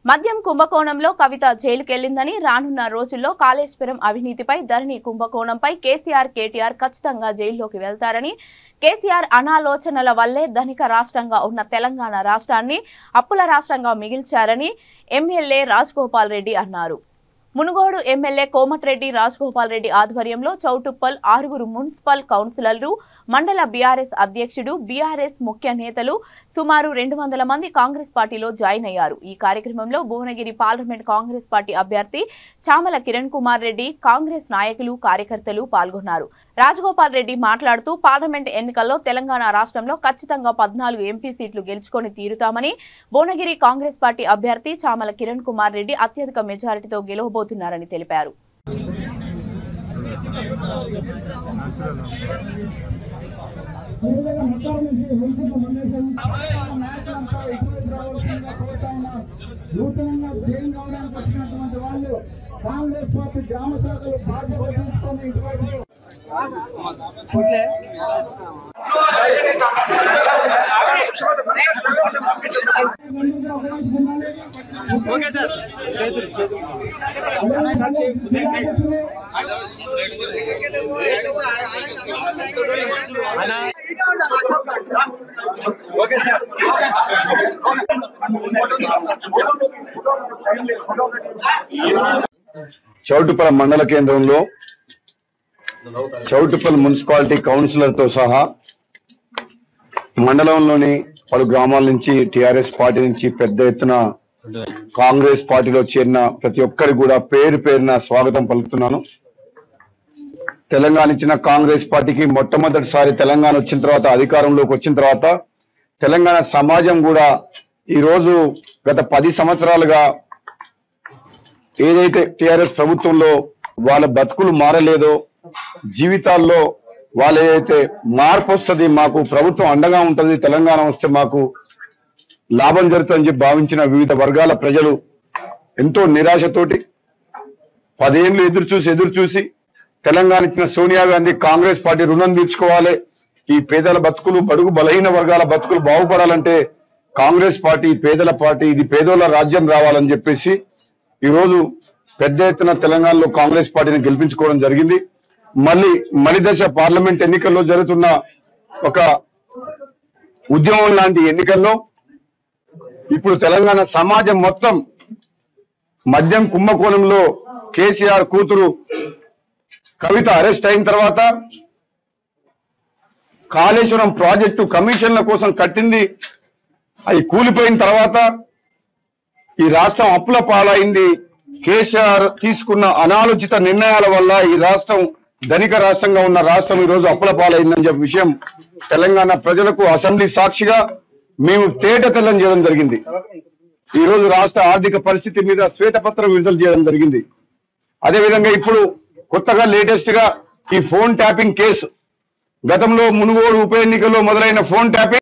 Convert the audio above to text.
మద్యం కుంభకోణంలో కవిత జైలుకెళ్లిందని రానున్న రోజుల్లో కాళేశ్వరం అవినీతిపై ధరణి కుంభకోణంపై కేసీఆర్ కేటీఆర్ ఖచ్చితంగా జైల్లోకి వెళ్తారని కేసీఆర్ అనాలోచనల వల్లే ధనిక రాష్ట్రంగా ఉన్న తెలంగాణ రాష్ట్రాన్ని అప్పుల రాష్ట్రంగా మిగిల్చారని ఎమ్మెల్యే రాజగోపాల్ రెడ్డి అన్నారు. మునుగోడు ఎమ్మెల్యే కోమటిరెడ్డి రాజగోపాల్ రెడ్డి ఆధ్వర్యంలో చౌటుప్పల్ 6 మున్సిపల్ కౌన్సిలర్లు, మండల బీఆర్ఎస్ అధ్యక్షుడు, బీఆర్ఎస్ ముఖ్య నేతలు సుమారు 200 మంది కాంగ్రెస్ పార్టీలో జాయిన్ అయ్యారు. ఈ కార్యక్రమంలో భువనగిరి పార్లమెంట్ కాంగ్రెస్ పార్టీ అభ్యర్థి చామల కిరణ్ కుమార్ రెడ్డి, కాంగ్రెస్ నాయకులు, కార్యకర్తలు పాల్గొన్నారు. రాజగోపాల్ రెడ్డి మాట్లాడుతూ పార్లమెంట్ ఎన్నికల్లో తెలంగాణ రాష్ట్రంలో ఖచ్చితంగా 14 ఎంపీ సీట్లు గెలుచుకొని తీరుతామని, భువనగిరి కాంగ్రెస్ పార్టీ అభ్యర్థి చామల కిరణ్ కుమార్ రెడ్డి అత్యధిక మెజారిటీతో గెలవబోతున్నారని తెలిపారు. కాంగ్రెస్ పార్టీ గ్రామ శాఖలు బాధ్యత తీసుకొని చౌటుప్పల్ మండల కేంద్రంలో చౌటుప్పల్ మున్సిపాలిటీ కౌన్సిలర్తో సహా మండలంలోని పలు గ్రామాల నుంచి టిఆర్ఎస్ పార్టీ నుంచి పెద్ద ఎత్తున కాంగ్రెస్ పార్టీలో చేరిన ప్రతి ఒక్కరికి కూడా పేరు పేరున స్వాగతం పలుకుతున్నాను. తెలంగాణ ఇచ్చిన కాంగ్రెస్ పార్టీకి మొట్టమొదటిసారి తెలంగాణ వచ్చిన తర్వాత, అధికారంలోకి వచ్చిన తర్వాత తెలంగాణ సమాజం కూడా ఈరోజు గత 10 సంవత్సరాలుగా ఏదైతే టిఆర్ఎస్ ప్రభుత్వంలో వాళ్ళ బతుకులు మారలేదో, జీవితాల్లో వాళ్ళ ఏదైతే మార్పు వస్తుంది, మాకు ప్రభుత్వం అండగా ఉంటుంది, తెలంగాణ వస్తే మాకు లాభం జరుగుతుందని చెప్పి భావించిన వివిధ వర్గాల ప్రజలు ఎంతో నిరాశతోటి 10 ఏళ్ళు ఎదురు చూసి తెలంగాణ ఇచ్చిన సోనియా గాంధీ కాంగ్రెస్ పార్టీ రుణం తీర్చుకోవాలి, ఈ పేదల బతుకులు, బడుగు బలహీన వర్గాల బతుకులు బాగుపడాలంటే కాంగ్రెస్ పార్టీ పేదల పార్టీ, ఇది పేదోళ్ళ రాజ్యం రావాలని చెప్పేసి ఈరోజు పెద్ద ఎత్తున తెలంగాణలో కాంగ్రెస్ పార్టీని గెలిపించుకోవడం జరిగింది. మలి దశ పార్లమెంట్ ఎన్నికల్లో జరుగుతున్న ఒక ఉద్యమం లాంటి ఎన్నికల్లో ఇప్పుడు తెలంగాణ సమాజం మొత్తం మద్యం కుంభకోణంలో కేసీఆర్ కూతురు కవిత అరెస్ట్ అయిన తర్వాత, కాళేశ్వరం ప్రాజెక్టు కమిషన్ల కోసం కట్టింది అది కూలిపోయిన తర్వాత, ఈ రాష్ట్రం అప్పుల పాలైంది. కేసీఆర్ తీసుకున్న అనాలోచిత నిర్ణయాల వల్ల ఈ రాష్ట్రం ధనిక రాష్ట్రంగా ఉన్న రాష్ట్రం ఈరోజు అప్పుల పాలైందని చెప్పే విషయం తెలంగాణ ప్రజలకు అసెంబ్లీ సాక్షిగా మేము తేటతెల్లం చేయడం జరిగింది. ఈరోజు రాష్ట్ర ఆర్థిక పరిస్థితి మీద శ్వేతపత్రం విడుదల చేయడం జరిగింది. అదేవిధంగా ఇప్పుడు కొత్తగా లేటెస్ట్ గా ఈ ఫోన్ ట్యాపింగ్ కేసు, గతంలో మునుగోడు ఉప ఎన్నికల్లో మొదలైన ఫోన్ ట్యాపింగ్